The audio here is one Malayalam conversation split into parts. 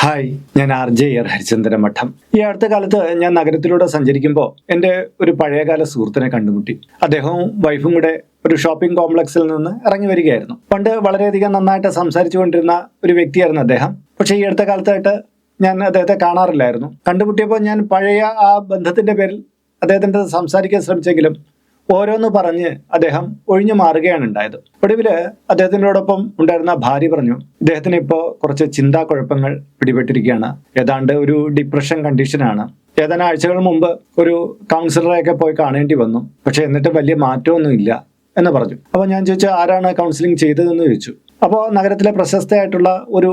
ഹായ്, ഞാൻ RJ ഹരിചന്ദ്രൻ മഠം. ഈ അടുത്ത കാലത്ത് ഞാൻ നഗരത്തിലൂടെ സഞ്ചരിക്കുമ്പോൾ എൻ്റെ ഒരു പഴയകാല സുഹൃത്തിനെ കണ്ടുമുട്ടി. അദ്ദേഹവും വൈഫും കൂടെ ഒരു ഷോപ്പിംഗ് കോംപ്ലക്സിൽ നിന്ന് ഇറങ്ങി വരികയായിരുന്നു. പണ്ട് വളരെയധികം നന്നായിട്ട് സംസാരിച്ചു കൊണ്ടിരുന്ന ഒരു വ്യക്തിയായിരുന്നു അദ്ദേഹം. പക്ഷേ ഈ അടുത്ത കാലത്തായിട്ട് ഞാൻ അദ്ദേഹത്തെ കാണാറില്ലായിരുന്നു. കണ്ടുമുട്ടിയപ്പോൾ ഞാൻ പഴയ ആ ബന്ധത്തിന്റെ പേരിൽ അദ്ദേഹത്തിൻ്റെ സംസാരിക്കാൻ ശ്രമിച്ചെങ്കിലും ഓരോന്ന് പറഞ്ഞ് അദ്ദേഹം ഒഴിഞ്ഞു മാറുകയാണ് ഉണ്ടായത്. ഒടുവിൽ അദ്ദേഹത്തിനോടൊപ്പം ഉണ്ടായിരുന്ന ഭാര്യ പറഞ്ഞു, ഇദ്ദേഹത്തിന് ഇപ്പോൾ കുറച്ച് ചിന്താക്കുഴപ്പങ്ങൾ പിടിപെട്ടിരിക്കുകയാണ്, ഏതാണ്ട് ഒരു ഡിപ്രഷൻ കണ്ടീഷനാണ്. ഏതാനും ആഴ്ചകൾ മുമ്പ് ഒരു കൗൺസിലറെയൊക്കെ പോയി കാണേണ്ടി വന്നു, പക്ഷെ എന്നിട്ട് വലിയ മാറ്റമൊന്നും ഇല്ല എന്ന് പറഞ്ഞു. അപ്പോൾ ഞാൻ ചോദിച്ചു, ആരാണ് കൗൺസിലിംഗ് ചെയ്തതെന്ന് ചോദിച്ചു. അപ്പോൾ നഗരത്തിലെ പ്രശസ്തയായിട്ടുള്ള ഒരു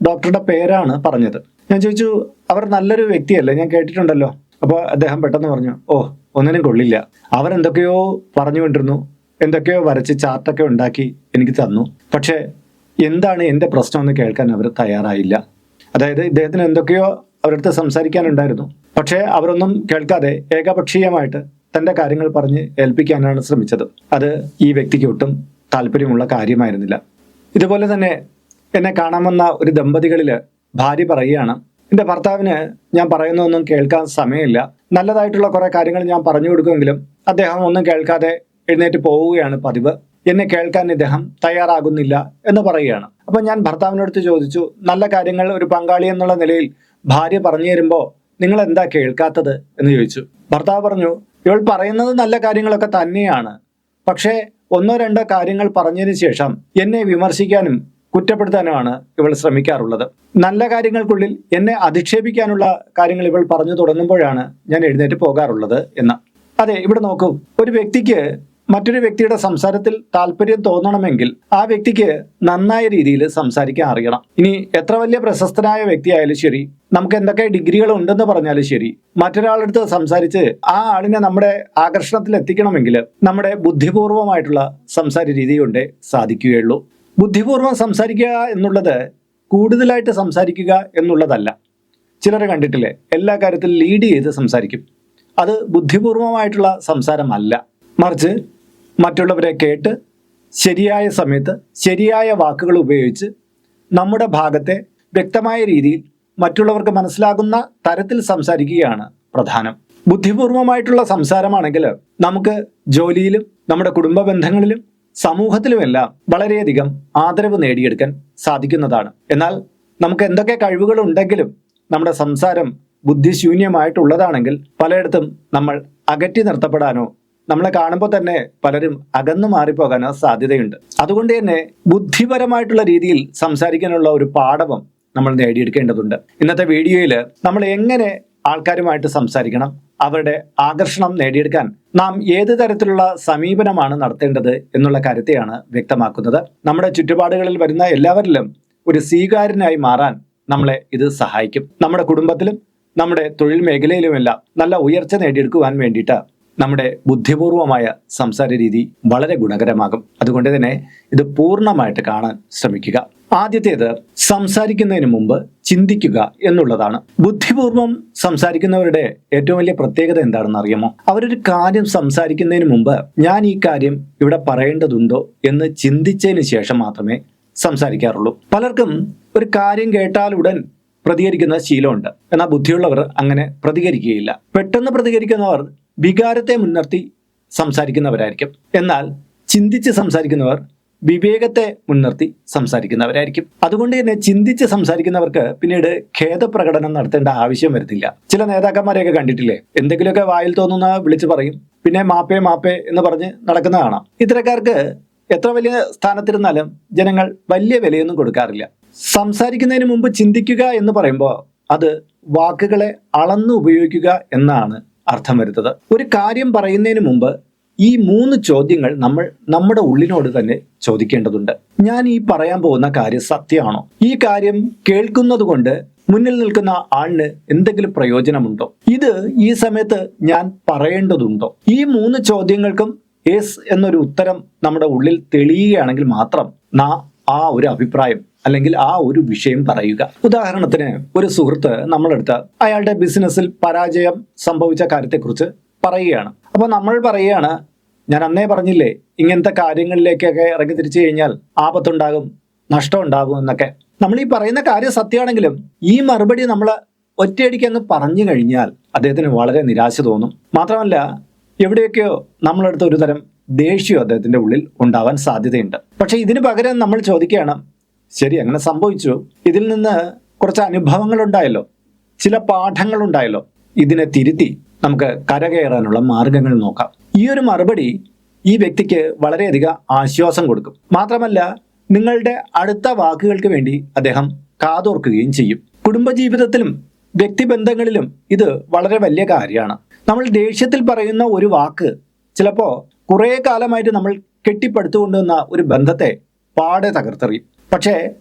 ഡോക്ടറുടെ പേരാണ് പറഞ്ഞത്. ഞാൻ ചോദിച്ചു, അവർ നല്ലൊരു വ്യക്തിയല്ലേ, ഞാൻ കേട്ടിട്ടുണ്ടല്ലോ. അപ്പോൾ അദ്ദേഹം പെട്ടെന്ന് പറഞ്ഞു, ഒന്നിനും കൊള്ളില്ല, അവരെന്തൊക്കെയോ പറഞ്ഞുകൊണ്ടിരുന്നു, എന്തൊക്കെയോ വരച്ച് ചാർട്ടൊക്കെ ഉണ്ടാക്കി എനിക്ക് തന്നു, പക്ഷേ എന്താണ് എൻ്റെ പ്രശ്നമെന്ന് കേൾക്കാൻ അവർ തയ്യാറായില്ല. അതായത് ഇദ്ദേഹത്തിന് എന്തൊക്കെയോ അവരടുത്ത് സംസാരിക്കാനുണ്ടായിരുന്നു, പക്ഷേ അവരൊന്നും കേൾക്കാതെ ഏകപക്ഷീയമായിട്ട് തൻ്റെ കാര്യങ്ങൾ പറഞ്ഞ് ഏൽപ്പിക്കാനാണ് ശ്രമിച്ചത്. അത് ഈ വ്യക്തിക്ക് ഒട്ടും താല്പര്യമുള്ള കാര്യമായിരുന്നില്ല. ഇതുപോലെ തന്നെ എന്നെ കാണാമെന്ന ഒരു ദമ്പതികളിൽ ഭാര്യ പറയുകയാണ്, എൻ്റെ ഭർത്താവിന് ഞാൻ പറയുന്നതൊന്നും കേൾക്കാൻ സമയമില്ല, നല്ലതായിട്ടുള്ള കുറേ കാര്യങ്ങൾ ഞാൻ പറഞ്ഞു കൊടുക്കുമെങ്കിലും അദ്ദേഹം ഒന്നും കേൾക്കാതെ എഴുന്നേറ്റ് പോവുകയാണ് പതിവ്, എന്നെ കേൾക്കാൻ ഇദ്ദേഹം തയ്യാറാകുന്നില്ല എന്ന് പറയുകയാണ്. അപ്പം ഞാൻ ഭർത്താവിനടുത്ത് ചോദിച്ചു, നല്ല കാര്യങ്ങൾ ഒരു പങ്കാളി എന്നുള്ള നിലയിൽ ഭാര്യ പറഞ്ഞു തരുമ്പോൾ നിങ്ങൾ എന്താ കേൾക്കാത്തത് എന്ന് ചോദിച്ചു. ഭർത്താവ് പറഞ്ഞു, ഇവൾ പറയുന്നത് നല്ല കാര്യങ്ങളൊക്കെ തന്നെയാണ്, പക്ഷേ ഒന്നോ രണ്ടോ കാര്യങ്ങൾ പറഞ്ഞതിന് ശേഷം എന്നെ വിമർശിക്കാനും കുറ്റപ്പെടുത്താനുമാണ് ഇവൾ ശ്രമിക്കാറുള്ളത്. നല്ല കാര്യങ്ങൾക്കുള്ളിൽ എന്നെ അധിക്ഷേപിക്കാനുള്ള കാര്യങ്ങൾ ഇവൾ പറഞ്ഞു തുടങ്ങുമ്പോഴാണ് ഞാൻ എഴുന്നേറ്റ് പോകാറുള്ളത് എന്ന്. അതെ, ഇവിടെ നോക്കൂ, ഒരു വ്യക്തിക്ക് മറ്റൊരു വ്യക്തിയുടെ സംസാരത്തിൽ താല്പര്യം തോന്നണമെങ്കിൽ ആ വ്യക്തിക്ക് നന്നായ രീതിയിൽ സംസാരിക്കാൻ അറിയണം. ഇനി എത്ര വലിയ പ്രശസ്തനായ വ്യക്തിയായാലും ശരി, നമുക്ക് എന്തൊക്കെ ഡിഗ്രികൾ ഉണ്ടെന്ന് പറഞ്ഞാലും ശരി, മറ്റൊരാളടുത്ത് സംസാരിച്ച് ആ ആളിനെ നമ്മുടെ ആകർഷണത്തിൽ എത്തിക്കണമെങ്കിൽ നമ്മുടെ ബുദ്ധിപൂർവമായിട്ടുള്ള സംസാര രീതി കൊണ്ടേ സാധിക്കുകയുള്ളൂ. ബുദ്ധിപൂർവ്വം സംസാരിക്കുക എന്നുള്ളത് കൂടുതലായിട്ട് സംസാരിക്കുക എന്നുള്ളതല്ല. ചിലരെ കണ്ടിട്ടില്ലേ, എല്ലാ കാര്യത്തിലും ലീഡ് ചെയ്ത് സംസാരിക്കും. അത് ബുദ്ധിപൂർവമായിട്ടുള്ള സംസാരമല്ല, മറിച്ച് മറ്റുള്ളവരെ കേട്ട് ശരിയായ സമയത്ത് ശരിയായ വാക്കുകൾ ഉപയോഗിച്ച് നമ്മുടെ ഭാഗത്തെ വ്യക്തമായ രീതിയിൽ മറ്റുള്ളവർക്ക് മനസ്സിലാകുന്ന തരത്തിൽ സംസാരിക്കുകയാണ് പ്രധാനം. ബുദ്ധിപൂർവമായിട്ടുള്ള സംസാരമാണെങ്കിൽ നമുക്ക് ജോലിയിലും നമ്മുടെ കുടുംബ ബന്ധങ്ങളിലും സമൂഹത്തിലുമെല്ലാം വളരെയധികം ആദരവ് നേടിയെടുക്കാൻ സാധിക്കുന്നതാണ്. എന്നാൽ നമുക്ക് എന്തൊക്കെ കഴിവുകൾ ഉണ്ടെങ്കിലും നമ്മുടെ സംസാരം ബുദ്ധിശൂന്യമായിട്ടുള്ളതാണെങ്കിൽ പലയിടത്തും നമ്മൾ അകറ്റി നിർത്തപ്പെടാനോ നമ്മളെ കാണുമ്പോൾ തന്നെ പലരും അകന്നു മാറിപ്പോകാനോ സാധ്യതയുണ്ട്. അതുകൊണ്ട് തന്നെ ബുദ്ധിപരമായിട്ടുള്ള രീതിയിൽ സംസാരിക്കാനുള്ള ഒരു പാഠവും നമ്മൾ നേടിയെടുക്കേണ്ടതുണ്ട്. ഇന്നത്തെ വീഡിയോയിൽ നമ്മൾ എങ്ങനെ ആൾക്കാരുമായിട്ട് സംസാരിക്കണം, അവരുടെ ആകർഷണം നേടിയെടുക്കാൻ നാം ഏത് തരത്തിലുള്ള സമീപനമാണ് നടത്തേണ്ടത് എന്നുള്ള കാര്യത്തെയാണ് വ്യക്തമാക്കുന്നത്. നമ്മുടെ ചുറ്റുപാടുകളിൽ വരുന്ന എല്ലാവരിലും ഒരു സ്വീകാര്യനായി മാറാൻ നമ്മളെ ഇത് സഹായിക്കും. നമ്മുടെ കുടുംബത്തിലും നമ്മുടെ തൊഴിൽ മേഖലയിലുമെല്ലാം നല്ല ഉയർച്ച നേടിയെടുക്കുവാൻ വേണ്ടിയിട്ട് നമ്മുടെ ബുദ്ധിപൂർവമായ സംസാര രീതി വളരെ ഗുണകരമാകും. അതുകൊണ്ട് തന്നെ ഇത് പൂർണ്ണമായിട്ട് കാണാൻ ശ്രമിക്കുക. ആദ്യത്തേത്, സംസാരിക്കുന്നതിന് മുമ്പ് ചിന്തിക്കുക എന്നുള്ളതാണ്. ബുദ്ധിപൂർവം സംസാരിക്കുന്നവരുടെ ഏറ്റവും വലിയ പ്രത്യേകത എന്താണെന്ന് അറിയാമോ? അവരൊരു കാര്യം സംസാരിക്കുന്നതിന് മുമ്പ് ഞാൻ ഈ കാര്യം ഇവിടെ പറയേണ്ടതുണ്ടോ എന്ന് ചിന്തിച്ചതിന് ശേഷം മാത്രമേ സംസാരിക്കാറുള്ളൂ. പലർക്കും ഒരു കാര്യം കേട്ടാൽ ഉടൻ പ്രതികരിക്കുന്ന ശീലമുണ്ട്. എന്നാൽ ബുദ്ധിയുള്ളവർ അങ്ങനെ പ്രതികരിക്കുകയില്ല. പെട്ടെന്ന് പ്രതികരിക്കുന്നവർ വികാരത്തെ മുൻനിർത്തി സംസാരിക്കുന്നവരായിരിക്കും. എന്നാൽ ചിന്തിച്ച് സംസാരിക്കുന്നവർ വിവേകത്തെ മുൻനിർത്തി സംസാരിക്കുന്നവരായിരിക്കും. അതുകൊണ്ട് തന്നെ ചിന്തിച്ച് സംസാരിക്കുന്നവർക്ക് പിന്നീട് ഖേദപ്രകടനം നടത്തേണ്ട ആവശ്യം വരുന്നില്ല. ചില നേതാക്കന്മാരെയൊക്കെ കണ്ടിട്ടില്ലേ, എന്തെങ്കിലുമൊക്കെ വായിൽ തോന്നുന്ന വിളിച്ചു പറയും, പിന്നെ മാപ്പേ മാപ്പേ എന്ന് പറഞ്ഞ് നടക്കുന്ന കാണാം. ഇത്തരക്കാർക്ക് എത്ര വലിയ സ്ഥാനത്തിരുന്നാലും ജനങ്ങൾ വലിയ വിലയൊന്നും കൊടുക്കാറില്ല. സംസാരിക്കുന്നതിന് മുമ്പ് ചിന്തിക്കുക എന്ന് പറയുമ്പോൾ അത് വാക്കുകളെ അളന്ന് ഉപയോഗിക്കുക എന്നാണ് അർത്ഥം വരുന്നത്. ഒരു കാര്യം പറയുന്നതിന് മുമ്പ് ഈ 3 ചോദ്യങ്ങൾ നമ്മൾ നമ്മുടെ ഉള്ളിനോട് തന്നെ ചോദിക്കേണ്ടതുണ്ട്. ഞാൻ ഈ പറയാൻ പോകുന്ന കാര്യം സത്യമാണോ? ഈ കാര്യം കേൾക്കുന്നത് കൊണ്ട് മുന്നിൽ നിൽക്കുന്ന ആളിന് എന്തെങ്കിലും പ്രയോജനമുണ്ടോ? ഇത് ഈ സമയത്ത് ഞാൻ പറയേണ്ടതുണ്ടോ? ഈ 3 ചോദ്യങ്ങൾക്കും യെസ് എന്നൊരു ഉത്തരം നമ്മുടെ ഉള്ളിൽ തെളിയുകയാണെങ്കിൽ മാത്രം ആ ഒരു അഭിപ്രായം അല്ലെങ്കിൽ ആ ഒരു വിഷയം പറയുക. ഉദാഹരണത്തിന്, ഒരു സുഹൃത്ത് നമ്മളെടുത്ത് അയാളുടെ ബിസിനസ്സിൽ പരാജയം സംഭവിച്ച കാര്യത്തെക്കുറിച്ച് പറയുകയാണ്. അപ്പോൾ നമ്മൾ പറയുകയാണ്, ഞാൻ അന്നേ പറഞ്ഞില്ലേ, ഇങ്ങനത്തെ കാര്യങ്ങളിലേക്കൊക്കെ ഇറങ്ങി തിരിച്ചു കഴിഞ്ഞാൽ ആപത്തുണ്ടാകും, നഷ്ടം ഉണ്ടാകും എന്നൊക്കെ. നമ്മൾ ഈ പറയുന്ന കാര്യം സത്യമാണെങ്കിലും ഈ മറുപടി നമ്മൾ ഒറ്റയടിക്ക് അങ്ങ് പറഞ്ഞു കഴിഞ്ഞാൽ അദ്ദേഹത്തിന് വളരെ നിരാശ തോന്നും. മാത്രമല്ല എവിടെയൊക്കെയോ നമ്മളടുത്ത് ഒരു തരം ദേഷ്യം അദ്ദേഹത്തിന്റെ ഉള്ളിൽ ഉണ്ടാവാൻ സാധ്യതയുണ്ട്. പക്ഷെ ഇതിന് പകരം നമ്മൾ ചോദിക്കുകയാണ്, ശരി അങ്ങനെ സംഭവിച്ചു, ഇതിൽ നിന്ന് കുറച്ച് അനുഭവങ്ങൾ ഉണ്ടായല്ലോ, ചില പാഠങ്ങൾ ഉണ്ടായല്ലോ, ഇതിനെ തിരുത്തി നമുക്ക് കരകയറാനുള്ള മാർഗങ്ങൾ നോക്കാം. ഈ ഒരു മറുപടി ഈ വ്യക്തിക്ക് വളരെയധികം ആശ്വാസം കൊടുക്കും. മാത്രമല്ല നിങ്ങളുടെ അടുത്ത വാക്കുകൾക്ക് വേണ്ടി അദ്ദേഹം കാതോർക്കുകയും ചെയ്യും. കുടുംബജീവിതത്തിലും വ്യക്തിബന്ധങ്ങളിലും ഇത് വളരെ വലിയ കാര്യമാണ്. നമ്മൾ ദേഷ്യത്തിൽ പറയുന്ന ഒരു വാക്ക് ചിലപ്പോൾ കുറേ കാലമായിട്ട് നമ്മൾ കെട്ടിപ്പടുത്തുകൊണ്ടുവന്ന ഒരു ബന്ധത്തെ പാടെ തകർത്തെറിയും. പക്ഷേ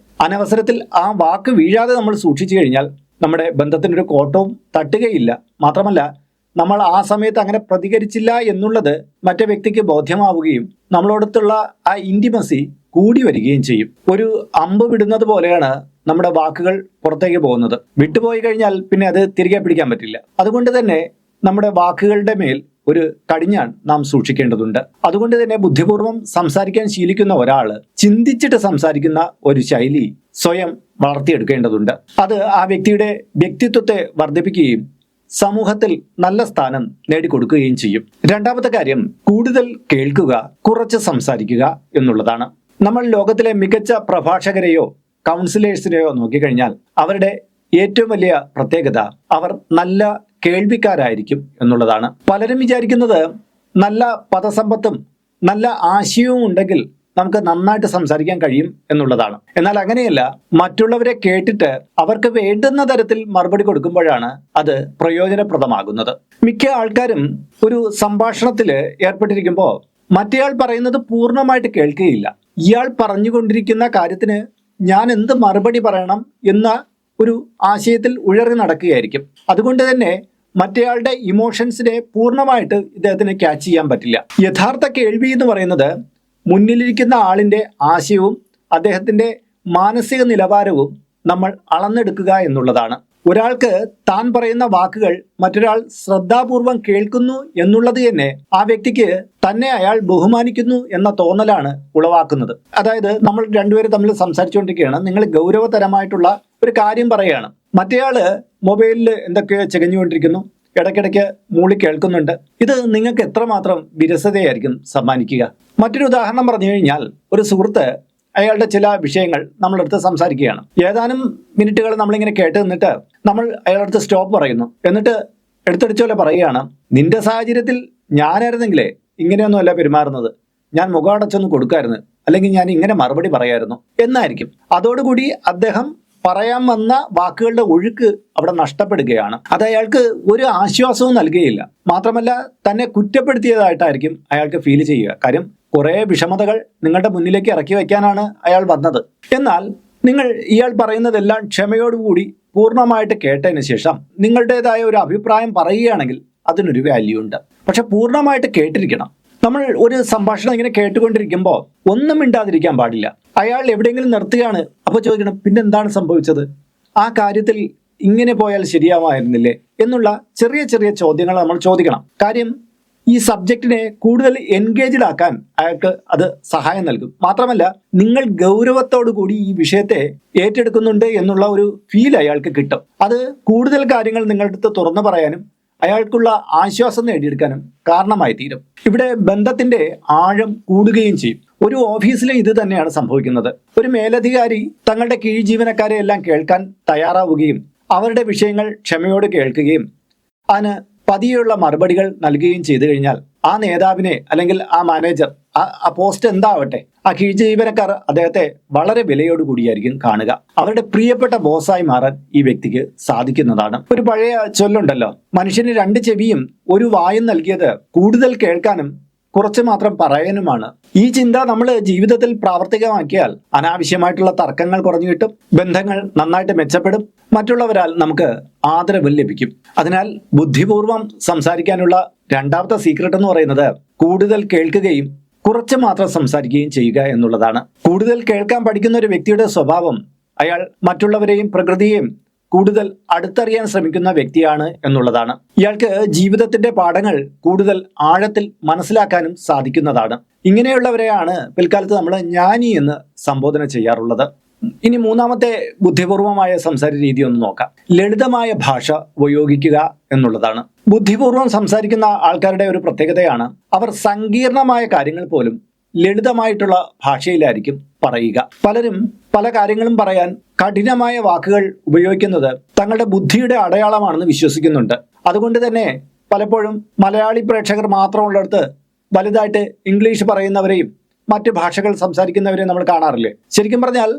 അനവസരത്തിൽ ആ വാക്ക് വീഴാതെ നമ്മൾ സൂക്ഷിച്ചു കഴിഞ്ഞാൽ നമ്മുടെ ബന്ധത്തിനൊരു കോട്ടവും തട്ടുകയില്ല. മാത്രമല്ല നമ്മൾ ആ സമയത്ത് അങ്ങനെ പ്രതികരിച്ചില്ല എന്നുള്ളത് മറ്റേ വ്യക്തിക്ക് ബോധ്യമാവുകയും നമ്മളോടത്തുള്ള ആ ഇൻറ്റിമസി കൂടി വരികയും ചെയ്യും. ഒരു അമ്പ് വിടുന്നത് പോലെയാണ് നമ്മുടെ വാക്കുകൾ പുറത്തേക്ക് പോകുന്നത്. വിട്ടുപോയി കഴിഞ്ഞാൽ പിന്നെ അത് തിരികെ പിടിക്കാൻ പറ്റില്ല. അതുകൊണ്ട് തന്നെ നമ്മുടെ വാക്കുകളുടെ മേൽ ഒരു കടിഞ്ഞാൺ നാം സൂക്ഷിക്കേണ്ടതുണ്ട്. അതുകൊണ്ട് തന്നെ ബുദ്ധിപൂർവ്വം സംസാരിക്കാൻ ശീലിക്കുന്ന ഒരാൾ ചിന്തിച്ചിട്ട് സംസാരിക്കുന്ന ഒരു ശൈലി സ്വയം വളർത്തിയെടുക്കേണ്ടതുണ്ട്. അത് ആ വ്യക്തിയുടെ വ്യക്തിത്വത്തെ വർദ്ധിപ്പിക്കുകയും സമൂഹത്തിൽ നല്ല സ്ഥാനം നേടിക്കൊടുക്കുകയും ചെയ്യും. രണ്ടാമത്തെ കാര്യം, കൂടുതൽ കേൾക്കുക, കുറച്ച് സംസാരിക്കുക എന്നുള്ളതാണ്. നമ്മൾ ലോകത്തിലെ മികച്ച പ്രഭാഷകരെയോ കൗൺസിലേഴ്സിനെയോ നോക്കിക്കഴിഞ്ഞാൽ അവരുടെ ഏറ്റവും വലിയ പ്രത്യേകത അവർ നല്ല കേൾവിക്കാരായിരിക്കും എന്നുള്ളതാണ്. പലരും വിചാരിക്കുന്നത് നല്ല പദസമ്പത്തും നല്ല ആശയവും ഉണ്ടെങ്കിൽ നമുക്ക് നന്നായിട്ട് സംസാരിക്കാൻ കഴിയും എന്നുള്ളതാണ്. എന്നാൽ അങ്ങനെയല്ല. മറ്റുള്ളവരെ കേട്ടിട്ട് അവർക്ക് വേണ്ടുന്ന തരത്തിൽ മറുപടി കൊടുക്കുമ്പോഴാണ് അത് പ്രയോജനപ്രദമാകുന്നത്. മിക്ക ആൾക്കാരും ഒരു സംഭാഷണത്തിൽ ഏർപ്പെട്ടിരിക്കുമ്പോൾ മറ്റേയാൾ പറയുന്നത് പൂർണ്ണമായിട്ട് കേൾക്കുകയില്ല. ഇയാൾ പറഞ്ഞുകൊണ്ടിരിക്കുന്ന കാര്യത്തിന് ഞാൻ എന്ത് മറുപടി പറയണം എന്ന ഒരു ആശയത്തിൽ ഉഴറി നടക്കുകയായിരിക്കും. അതുകൊണ്ട് തന്നെ മറ്റേയാളുടെ ഇമോഷൻസിനെ പൂർണ്ണമായിട്ട് ഇദ്ദേഹത്തിന് ക്യാച്ച് ചെയ്യാൻ പറ്റില്ല. യഥാർത്ഥ കേൾവി എന്ന് പറയുന്നത് മുന്നിലിരിക്കുന്ന ആളിൻ്റെ ആശയവും അദ്ദേഹത്തിൻ്റെ മാനസിക നിലവാരവും നമ്മൾ അളന്നെടുക്കുക എന്നുള്ളതാണ്. ഒരാൾക്ക് താൻ പറയുന്ന വാക്കുകൾ മറ്റൊരാൾ ശ്രദ്ധാപൂർവം കേൾക്കുന്നു എന്നുള്ളത് തന്നെ ആ വ്യക്തിക്ക് തന്നെ അയാൾ ബഹുമാനിക്കുന്നു എന്ന തോന്നലാണ് ഉളവാക്കുന്നത്. അതായത് നമ്മൾ രണ്ടുപേരും തമ്മിൽ സംസാരിച്ചുകൊണ്ടിരിക്കുകയാണ്, നിങ്ങൾ ഗൗരവതരമായിട്ടുള്ള ഒരു കാര്യം പറയുകയാണ്, മറ്റേയാള് മൊബൈലിൽ എന്തൊക്കെയോ ചികഞ്ഞുകൊണ്ടിരിക്കുന്നു, ഇടയ്ക്കിടയ്ക്ക് മൂളി കേൾക്കുന്നുണ്ട്. ഇത് നിങ്ങൾക്ക് എത്രമാത്രം വിരസതയായിരിക്കും സമ്മാനിക്കുക. മറ്റൊരു ഉദാഹരണം പറഞ്ഞു കഴിഞ്ഞാൽ, ഒരു സുഹൃത്ത് അയാളുടെ ചില വിഷയങ്ങൾ നമ്മളടുത്ത് സംസാരിക്കുകയാണ്. ഏതാനും മിനിറ്റുകൾ നമ്മളിങ്ങനെ കേട്ട് നിന്നിട്ട് നമ്മൾ അയാളുടെ സ്റ്റോപ്പ് പറയുന്നു. എന്നിട്ട് എടുത്തടിച്ച പോലെ പറയുകയാണ്, നിന്റെ സാഹചര്യത്തിൽ ഞാനായിരുന്നെങ്കിലേ ഇങ്ങനെയൊന്നുമല്ല പെരുമാറുന്നത്, ഞാൻ മുഖമടച്ചൊന്നും കൊടുക്കായിരുന്നു, അല്ലെങ്കിൽ ഞാൻ ഇങ്ങനെ മറുപടി പറയായിരുന്നു എന്നായിരിക്കും. അതോടുകൂടി അദ്ദേഹം പറയാൻ വന്ന വാക്കുകളുടെ ഒഴുക്ക് അവിടെ നഷ്ടപ്പെടുകയാണ്. അത് അയാൾക്ക് ഒരു ആശ്വാസവും നൽകുകയില്ല. മാത്രമല്ല തന്നെ കുറ്റപ്പെടുത്തിയതായിട്ടായിരിക്കും അയാൾക്ക് ഫീൽ ചെയ്യുക. കാര്യം കുറെ വിഷമതകൾ നിങ്ങളുടെ മുന്നിലേക്ക് ഇറക്കി വയ്ക്കാനാണ് അയാൾ വന്നത്. എന്നാൽ നിങ്ങൾ ഇയാൾ പറയുന്നതെല്ലാം ക്ഷമയോടുകൂടി പൂർണ്ണമായിട്ട് കേട്ടതിന് ശേഷം നിങ്ങളുടേതായ ഒരു അഭിപ്രായം പറയുകയാണെങ്കിൽ അതിനൊരു വാല്യൂ ഉണ്ട്. പക്ഷെ പൂർണ്ണമായിട്ട് കേട്ടിരിക്കണം. നമ്മൾ ഒരു സംഭാഷണം ഇങ്ങനെ കേട്ടുകൊണ്ടിരിക്കുമ്പോൾ ഒന്നും മിണ്ടാതിരിക്കാൻ പാടില്ല. അയാൾ എവിടെയെങ്കിലും നിർത്തുകയാണ്, അപ്പോൾ ചോദിക്കണം, പിന്നെന്താണ് സംഭവിച്ചത്, ആ കാര്യത്തിൽ ഇങ്ങനെ പോയാൽ ശരിയാവായിരുന്നില്ലേ എന്നുള്ള ചെറിയ ചെറിയ ചോദ്യങ്ങൾ നമ്മൾ ചോദിക്കണം. കാര്യം ഈ സബ്ജക്റ്റിനെ കൂടുതൽ എൻഗേജ്ഡ് ആക്കാൻ അയാൾക്ക് അത് സഹായം നൽകും. മാത്രമല്ല നിങ്ങൾ ഗൗരവത്തോടു കൂടി ഈ വിഷയത്തെ ഏറ്റെടുക്കുന്നുണ്ട് എന്നുള്ള ഒരു ഫീൽ അയാൾക്ക് കിട്ടും. അത് കൂടുതൽ കാര്യങ്ങൾ നിങ്ങളുടെ അടുത്ത് തുറന്നു പറയാനും അയാൾക്കുള്ള ആശ്വാസം നേടിയെടുക്കാനും കാരണമായി തീരും. ഇവിടെ ബന്ധത്തിന്റെ ആഴം കൂടുകയും ചെയ്യും. ഒരു ഓഫീസിൽ ഇത് തന്നെയാണ് സംഭവിക്കുന്നത്. ഒരു മേലധികാരി തങ്ങളുടെ കീഴ് ജീവനക്കാരെ എല്ലാം കേൾക്കാൻ തയ്യാറാവുകയും അവരുടെ വിഷയങ്ങൾ ക്ഷമയോടെ കേൾക്കുകയും അതിന് പതിയുള്ള മറുപടികൾ നൽകുകയും ചെയ്തു കഴിഞ്ഞാൽ ആ നേതാവിനെ അല്ലെങ്കിൽ ആ മാനേജർ, ആ പോസ്റ്റ് എന്താവട്ടെ, ആ കീഴ് ജീവനക്കാർ അദ്ദേഹത്തെ വളരെ വിലയോടുകൂടിയായിരിക്കും കാണുക. അവരുടെ പ്രിയപ്പെട്ട ബോസായി മാറാൻ ഈ വ്യക്തിക്ക് സാധിക്കുന്നതാണ്. ഒരു പഴയ ചൊല്ലുണ്ടല്ലോ, മനുഷ്യന് രണ്ട് ചെവിയും ഒരു വായും നൽകിയത് കൂടുതൽ കേൾക്കാനും കുറച്ച് മാത്രം പറയാനുമാണ്. ഈ ചിന്ത നമ്മൾ ജീവിതത്തിൽ പ്രാവർത്തികമാക്കിയാൽ അനാവശ്യമായിട്ടുള്ള തർക്കങ്ങൾ കുറഞ്ഞു കിട്ടും, ബന്ധങ്ങൾ നന്നായിട്ട് മെച്ചപ്പെടും, മറ്റുള്ളവരാൽ നമുക്ക് ആദരവ് ലഭിക്കും. അതിനാൽ ബുദ്ധിപൂർവം സംസാരിക്കാനുള്ള രണ്ടാമത്തെ സീക്രട്ട് എന്ന് പറയുന്നത് കൂടുതൽ കേൾക്കുകയും കുറച്ച് മാത്രം സംസാരിക്കുകയും ചെയ്യുക എന്നുള്ളതാണ്. കൂടുതൽ കേൾക്കാൻ പഠിക്കുന്ന ഒരു വ്യക്തിയുടെ സ്വഭാവം അയാൾ മറ്റുള്ളവരെയും പ്രകൃതിയെയും കൂടുതൽ അടുത്തറിയാൻ ശ്രമിക്കുന്ന വ്യക്തിയാണ് എന്നുള്ളതാണ്. ഇയാൾക്ക് ജീവിതത്തിന്റെ പാഠങ്ങൾ കൂടുതൽ ആഴത്തിൽ മനസ്സിലാക്കാനും സാധിക്കുന്നതാണ്. ഇങ്ങനെയുള്ളവരെയാണ് പിൽക്കാലത്ത് നമ്മൾ ജ്ഞാനി എന്ന് സംബോധന ചെയ്യാറുള്ളത്. ഇനി മൂന്നാമത്തെ ബുദ്ധിപൂർവമായ സംസാര രീതി ഒന്ന് നോക്കാം. ലളിതമായ ഭാഷ ഉപയോഗിക്കുക എന്നുള്ളതാണ്. ബുദ്ധിപൂർവം സംസാരിക്കുന്ന ആൾക്കാരുടെ ഒരു പ്രത്യേകതയാണ് അവർ സങ്കീർണമായ കാര്യങ്ങൾ പോലും ലളിതമായിട്ടുള്ള ഭാഷയിലായിരിക്കും പറയുക. പലരും പല കാര്യങ്ങളും പറയാൻ കഠിനമായ വാക്കുകൾ ഉപയോഗിക്കുന്നത് തങ്ങളുടെ ബുദ്ധിയുടെ അടയാളമാണെന്ന് വിശ്വസിക്കുന്നുണ്ട്. അതുകൊണ്ട് തന്നെ പലപ്പോഴും മലയാളി പ്രേക്ഷകർ മാത്രമുള്ളിടത്ത് വലുതായിട്ട് ഇംഗ്ലീഷ് പറയുന്നവരെയും മറ്റ് ഭാഷകൾ സംസാരിക്കുന്നവരെയും നമ്മൾ കാണാറില്ലേ? ശരിക്കും പറഞ്ഞാൽ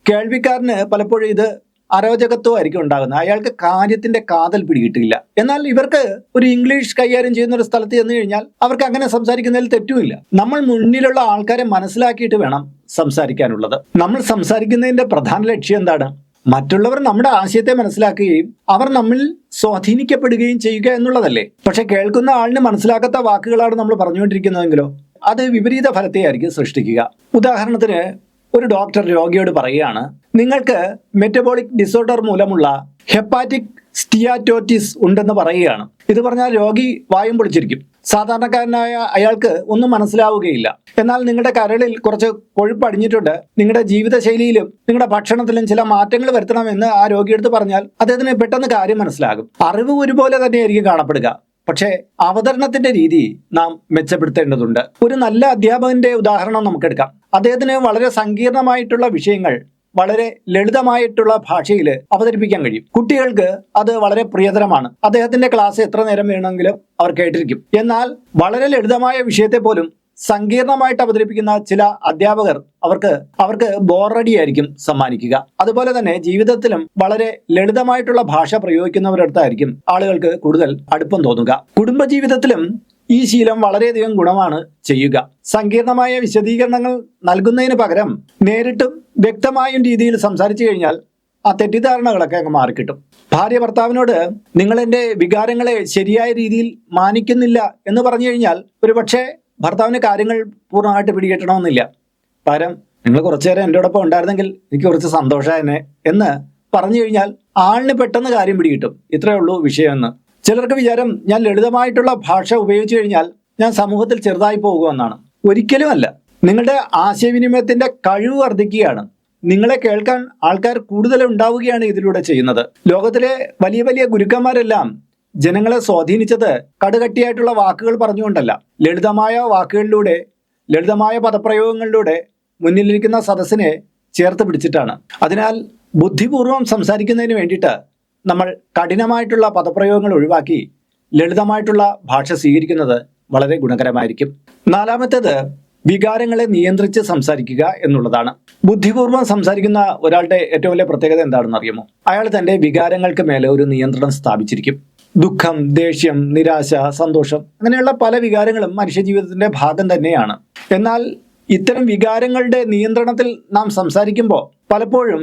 കേൾവിക്കാരന് പലപ്പോഴും ഇത് അരോചകത്വമായിരിക്കും ഉണ്ടാകുന്നത്. അയാൾക്ക് കാര്യത്തിന്റെ കാതൽ പിടികിട്ടില്ല. എന്നാൽ ഇവർക്ക് ഒരു ഇംഗ്ലീഷ് കൈകാര്യം ചെയ്യുന്ന ഒരു സ്ഥലത്ത് ചെന്ന് കഴിഞ്ഞാൽ അവർക്ക് അങ്ങനെ സംസാരിക്കുന്നതിൽ തെറ്റുമില്ല. നമ്മൾ മുന്നിലുള്ള ആൾക്കാരെ മനസ്സിലാക്കിയിട്ട് വേണം സംസാരിക്കാനുള്ളത്. നമ്മൾ സംസാരിക്കുന്നതിന്റെ പ്രധാന ലക്ഷ്യം എന്താണ്? മറ്റുള്ളവർ നമ്മുടെ ആശയത്തെ മനസ്സിലാക്കുകയും അവർ നമ്മിൽ സ്വാധീനിക്കപ്പെടുകയും ചെയ്യുക എന്നുള്ളതല്ലേ. പക്ഷെ കേൾക്കുന്ന ആളിന് മനസ്സിലാക്കാത്ത വാക്കുകളാണ് നമ്മൾ പറഞ്ഞുകൊണ്ടിരിക്കുന്നതെങ്കിലോ അത് വിപരീത ഫലത്തെയായിരിക്കും സൃഷ്ടിക്കുക. ഉദാഹരണത്തിന് ഒരു ഡോക്ടർ രോഗിയോട് പറയുകയാണ്, നിങ്ങൾക്ക് മെറ്റബോളിക് ഡിസോർഡർ മൂലമുള്ള ഹെപ്പാറ്റിക് സ്റ്റിയാറ്റോറ്റിസ് ഉണ്ടെന്ന് പറയുകയാണ്. ഇത് പറഞ്ഞാൽ രോഗി വായും പൊളിച്ചിരിക്കും. സാധാരണക്കാരനായ അയാൾക്ക് ഒന്നും മനസ്സിലാവുകയില്ല. എന്നാൽ നിങ്ങളുടെ കരളിൽ കുറച്ച് കൊഴുപ്പ് അടിഞ്ഞിട്ടുണ്ട്, നിങ്ങളുടെ ജീവിതശൈലിയിലും നിങ്ങളുടെ ഭക്ഷണത്തിലും ചില മാറ്റങ്ങൾ വരുത്തണമെന്ന് ആ രോഗിയെടുത്ത് പറഞ്ഞാൽ അദ്ദേഹത്തിന് പെട്ടെന്ന് കാര്യം മനസ്സിലാകും. അറിവ് ഒരുപോലെ തന്നെയായിരിക്കും കാണപ്പെടുക. പക്ഷേ അവതരണത്തിന്റെ രീതി നാം മെച്ചപ്പെടുത്തേണ്ടതുണ്ട്. ഒരു നല്ല അധ്യാപകന്റെ ഉദാഹരണം നമുക്കെടുക്കാം. അദ്ദേഹത്തിന് വളരെ സങ്കീർണമായിട്ടുള്ള വിഷയങ്ങൾ വളരെ ലളിതമായിട്ടുള്ള ഭാഷയിൽ അവതരിപ്പിക്കാൻ കഴിയും. കുട്ടികൾക്ക് അത് വളരെ പ്രിയതരമാണ്. അദ്ദേഹത്തിന്റെ ക്ലാസ് എത്ര നേരം വേണമെങ്കിലും അവർ കേട്ടിരിക്കും. എന്നാൽ വളരെ ലളിതമായ വിഷയത്തെ പോലും സങ്കീർണമായിട്ട് അവതരിപ്പിക്കുന്ന ചില അധ്യാപകർ അവർക്ക് ബോറടിയായിരിക്കും സമ്മാനിക്കുക. അതുപോലെ തന്നെ ജീവിതത്തിലും വളരെ ലളിതമായിട്ടുള്ള ഭാഷ പ്രയോഗിക്കുന്നവരടുത്തായിരിക്കും ആളുകൾക്ക് കൂടുതൽ അടുപ്പം തോന്നുക. കുടുംബജീവിതത്തിലും ഈ ശീലം വളരെയധികം ഗുണമാണ് ചെയ്യുക. സങ്കീർണമായ വിശദീകരണങ്ങൾ നൽകുന്നതിന് പകരം നേരിട്ടും വ്യക്തമായും രീതിയിൽ സംസാരിച്ചു കഴിഞ്ഞാൽ ആ തെറ്റിദ്ധാരണകളൊക്കെ അങ്ങ് മാറിക്കിട്ടും. ഭാര്യ ഭർത്താവിനോട് നിങ്ങൾ എൻ്റെ വികാരങ്ങളെ ശരിയായ രീതിയിൽ മാനിക്കുന്നില്ല എന്ന് പറഞ്ഞു കഴിഞ്ഞാൽ ഒരുപക്ഷെ ഭർത്താവിന് കാര്യങ്ങൾ പൂർണ്ണമായിട്ട് പിടികിട്ടണമെന്നില്ല. പകരം നിങ്ങൾ കുറച്ചു നേരം എൻ്റെ ഒപ്പം ഉണ്ടായിരുന്നെങ്കിൽ എനിക്ക് കുറച്ച് സന്തോഷമായെന്നെ എന്ന് പറഞ്ഞു കഴിഞ്ഞാൽ ആളിന് പെട്ടെന്ന് കാര്യം പിടികിട്ടും. ഇത്രയേ ഉള്ളൂ വിഷയമെന്ന്. ചിലർക്ക് വിചാരം ഞാൻ ലളിതമായിട്ടുള്ള ഭാഷ ഉപയോഗിച്ചു കഴിഞ്ഞാൽ ഞാൻ സമൂഹത്തിൽ ചെറുതായി പോകുമെന്നാണ്. ഒരിക്കലുമല്ല. നിങ്ങളുടെ ആശയവിനിമയത്തിന്റെ കഴിവ് വർദ്ധിക്കുകയാണ്. നിങ്ങളെ കേൾക്കാൻ ആൾക്കാർ കൂടുതൽ ഉണ്ടാവുകയാണ് ഇതിലൂടെ ചെയ്യുന്നത്. ലോകത്തിലെ വലിയ വലിയ ഗുരുക്കന്മാരെല്ലാം ജനങ്ങളെ സ്വാധീനിച്ചത് കടുകട്ടിയായിട്ടുള്ള വാക്കുകൾ പറഞ്ഞുകൊണ്ടല്ല, ലളിതമായ വാക്കുകളിലൂടെ, ലളിതമായ പദപ്രയോഗങ്ങളിലൂടെ മുന്നിലിരിക്കുന്ന സദസ്സിനെ ചേർത്ത് പിടിച്ചിട്ടാണ്. അതിനാൽ ബുദ്ധിപൂർവം സംസാരിക്കുന്നതിന് വേണ്ടിയിട്ട് നമ്മൾ കഠിനമായിട്ടുള്ള പദപ്രയോഗങ്ങൾ ഒഴിവാക്കി ലളിതമായിട്ടുള്ള ഭാഷ സ്വീകരിക്കുന്നത് വളരെ ഗുണകരമായിരിക്കും. നാലാമത്തേത് വികാരങ്ങളെ നിയന്ത്രിച്ച് സംസാരിക്കുക എന്നുള്ളതാണ്. ബുദ്ധിപൂർവ്വം സംസാരിക്കുന്ന ഒരാളുടെ ഏറ്റവും വലിയ പ്രത്യേകത എന്താണെന്ന് അറിയുമോ? അയാൾ തന്റെ വികാരങ്ങൾക്ക് മേലെ ഒരു നിയന്ത്രണം സ്ഥാപിച്ചിരിക്കും. ദുഃഖം, ദേഷ്യം, നിരാശ, സന്തോഷം, അങ്ങനെയുള്ള പല വികാരങ്ങളും മനുഷ്യജീവിതത്തിന്റെ ഭാഗം തന്നെയാണ്. എന്നാൽ ഇത്തരം വികാരങ്ങളുടെ നിയന്ത്രണത്തിൽ നാം സംസാരിക്കുമ്പോൾ പലപ്പോഴും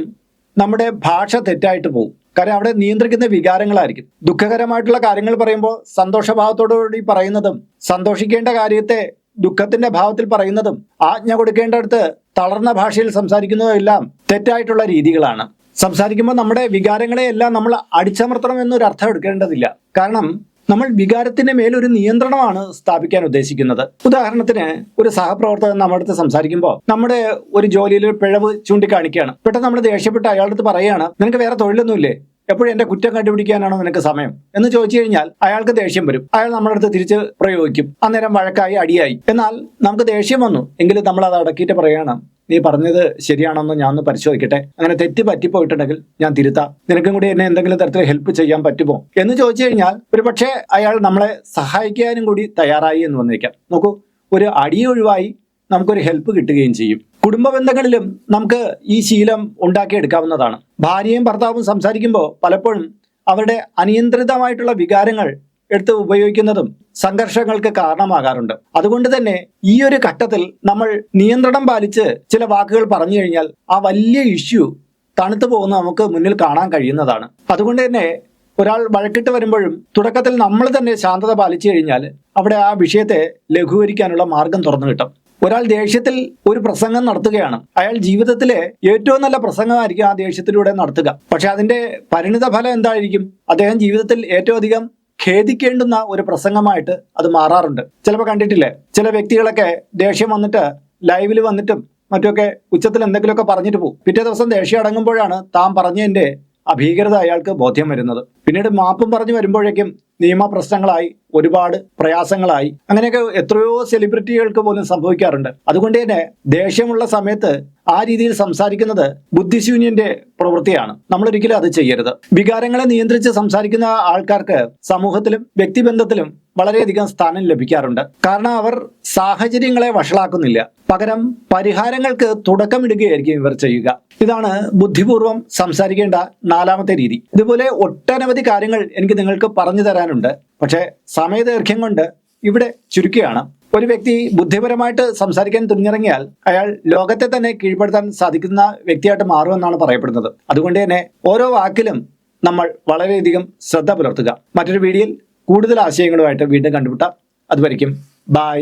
നമ്മുടെ ഭാഷ തെറ്റായിട്ട് പോകും. കാര്യം അവിടെ നിയന്ത്രിക്കുന്ന വികാരങ്ങളായിരിക്കും. ദുഃഖകരമായിട്ടുള്ള കാര്യങ്ങൾ പറയുമ്പോൾ സന്തോഷഭാവത്തോടുകൂടി പറയുന്നതും, സന്തോഷിക്കേണ്ട കാര്യത്തെ ദുഃഖത്തിന്റെ ഭാവത്തിൽ പറയുന്നതും, ആജ്ഞ കൊടുക്കേണ്ടടുത്ത് തളർന്ന ഭാഷയിൽ സംസാരിക്കുന്നതും എല്ലാം തെറ്റായിട്ടുള്ള രീതികളാണ്. സംസാരിക്കുമ്പോൾ നമ്മുടെ വികാരങ്ങളെയെല്ലാം നമ്മൾ അടിച്ചമർത്തണം എന്നൊരു അർത്ഥം എടുക്കേണ്ടതില്ല. കാരണം നമ്മൾ വികാരത്തിന്റെ മേലൊരു നിയന്ത്രണമാണ് സ്ഥാപിക്കാൻ ഉദ്ദേശിക്കുന്നത്. ഉദാഹരണത്തിന് ഒരു സഹപ്രവർത്തകൻ നമ്മുടെ അടുത്ത് സംസാരിക്കുമ്പോൾ നമ്മുടെ ഒരു ജോലിയിൽ ഒരു പിഴവ് ചൂണ്ടിക്കാണിക്കുകയാണ്. പെട്ടെന്ന് നമ്മൾ ദേഷ്യപ്പെട്ട് അയാളുടെ അടുത്ത് പറയുകയാണ്, നിനക്ക് വേറെ തൊഴിലൊന്നുമില്ലേ, എപ്പോഴും എന്റെ കുറ്റം കണ്ടുപിടിക്കാനാണോ നിനക്ക് സമയം എന്ന് ചോദിച്ചു കഴിഞ്ഞാൽ അയാൾക്ക് ദേഷ്യം വരും. അയാൾ നമ്മുടെ അടുത്ത് തിരിച്ച് പ്രയോഗിക്കും. അന്നേരം വഴക്കായി, അടിയായി. എന്നാൽ നമുക്ക് ദേഷ്യം വന്നു എങ്കിലും നമ്മൾ അത് അടക്കിയിട്ട് പറയുകയാണ്, നീ പറഞ്ഞത് ശരിയാണെന്ന് ഞാൻ ഒന്ന് പരിശോധിക്കട്ടെ, അങ്ങനെ തെറ്റ് പറ്റിപ്പോയിട്ടുണ്ടെങ്കിൽ ഞാൻ തിരുത്താം, നിനക്കും കൂടി എന്നെ എന്തെങ്കിലും തരത്തിൽ ഹെൽപ്പ് ചെയ്യാൻ പറ്റുമോ എന്ന് ചോദിച്ചു കഴിഞ്ഞാൽ ഒരുപക്ഷെ അയാൾ നമ്മളെ സഹായിക്കാനും കൂടി തയ്യാറായി എന്ന് വന്നേക്കാം. നോക്കൂ, ഒരു അടി ഒഴിവായി നമുക്കൊരു ഹെൽപ്പ് കിട്ടുകയും ചെയ്യും. കുടുംബ ബന്ധങ്ങളിലും നമുക്ക് ഈ ശീലം ഉണ്ടാക്കിയെടുക്കാവുന്നതാണ്. ഭാര്യയും ഭർത്താവും സംസാരിക്കുമ്പോൾ പലപ്പോഴും അവരുടെ അനിയന്ത്രിതമായിട്ടുള്ള വികാരങ്ങൾ എടുത്ത് ഉപയോഗിക്കുന്നതും സംഘർഷങ്ങൾക്ക് കാരണമാകാറുണ്ട്. അതുകൊണ്ട് തന്നെ ഈ ഒരു ഘട്ടത്തിൽ നമ്മൾ നിയന്ത്രണം പാലിച്ച് ചില വാക്കുകൾ പറഞ്ഞു കഴിഞ്ഞാൽ ആ വലിയ ഇഷ്യൂ തണുത്തു പോകുന്ന നമുക്ക് മുന്നിൽ കാണാൻ കഴിയുന്നതാണ്. അതുകൊണ്ട് തന്നെ ഒരാൾ വഴക്കിട്ട് വരുമ്പോഴും തുടക്കത്തിൽ നമ്മൾ തന്നെ ശാന്തത പാലിച്ചു കഴിഞ്ഞാൽ അവിടെ ആ വിഷയത്തെ ലഘൂകരിക്കാനുള്ള മാർഗം തുറന്നു കിട്ടും. ഒരാൾ ദേഷ്യത്തിൽ ഒരു പ്രസംഗം നടത്തുകയാണ്. അയാൾ ജീവിതത്തിലെ ഏറ്റവും നല്ല പ്രസംഗമായിരിക്കും ആ ദേഷ്യത്തിലൂടെ നടത്തുക. പക്ഷെ അതിന്റെ പരിണിത ഫലം എന്തായിരിക്കും? അദ്ദേഹം ജീവിതത്തിൽ ഏറ്റവും അധികം ഖേദിക്കേണ്ടുന്ന ഒരു പ്രസംഗമായിട്ട് അത് മാറാറുണ്ട്. ചിലപ്പോൾ കണ്ടിട്ടില്ലേ, ചില വ്യക്തികളൊക്കെ ദേഷ്യം വന്നിട്ട് ലൈവിൽ വന്നിട്ടും മറ്റൊക്കെ ഉച്ചത്തിൽ എന്തെങ്കിലുമൊക്കെ പറഞ്ഞിട്ട് പോകും. പിറ്റേ ദിവസം ദേഷ്യം അടങ്ങുമ്പോഴാണ് താൻ പറഞ്ഞതിന്റെ അഭീകരത അയാൾക്ക് ബോധ്യം വരുന്നത്. പിന്നീട് മാപ്പും പറഞ്ഞു വരുമ്പോഴേക്കും നിയമപ്രശ്നങ്ങളായി, ഒരുപാട് പ്രയാസങ്ങളായി. അങ്ങനെയൊക്കെ എത്രയോ സെലിബ്രിറ്റികൾക്ക് പോലും സംഭവിക്കാറുണ്ട്. അതുകൊണ്ട് തന്നെ ദേഷ്യമുള്ള സമയത്ത് ആ രീതിയിൽ സംസാരിക്കുന്നത് ബുദ്ധിശൂന്യന്റെ പ്രവൃത്തിയാണ്. നമ്മൾ ഒരിക്കലും അത് ചെയ്യരുത്. വികാരങ്ങളെ നിയന്ത്രിച്ച് സംസാരിക്കുന്ന ആൾക്കാർക്ക് സമൂഹത്തിലും വ്യക്തിബന്ധത്തിലും വളരെയധികം സ്ഥാനം ലഭിക്കാറുണ്ട്. കാരണം അവർ സാഹചര്യങ്ങളെ വഷളാക്കുന്നില്ല, പകരം പരിഹാരങ്ങൾക്ക് തുടക്കമിടുകയായിരിക്കും ഇവർ ചെയ്യുക. ഇതാണ് ബുദ്ധിപൂർവം സംസാരിക്കേണ്ട 4ാമത്തെ രീതി. ഇതുപോലെ ഒട്ടനവധി കാര്യങ്ങൾ എനിക്ക് നിങ്ങൾക്ക് പറഞ്ഞു തരാനുണ്ട്. പക്ഷേ സമയദൈർഘ്യം കൊണ്ട് ഇവിടെ ചുരുക്കുകയാണ്. ഒരു വ്യക്തി ബുദ്ധിപരമായിട്ട് സംസാരിക്കാൻ തുനിഞ്ഞിറങ്ങിയാൽ അയാൾ ലോകത്തെ തന്നെ കീഴ്പ്പെടുത്താൻ സാധിക്കുന്ന വ്യക്തിയായിട്ട് മാറുമെന്നാണ് പറയപ്പെടുന്നത്. അതുകൊണ്ട് തന്നെ ഓരോ വാക്കിലും നമ്മൾ വളരെയധികം ശ്രദ്ധ പുലർത്തുക. മറ്റൊരു വീഡിയോയിൽ കൂടുതൽ ആശയങ്ങളുമായിട്ട് വീണ്ടും കണ്ടുമുട്ടാം. അതുവരെയ്ക്കും ബൈ.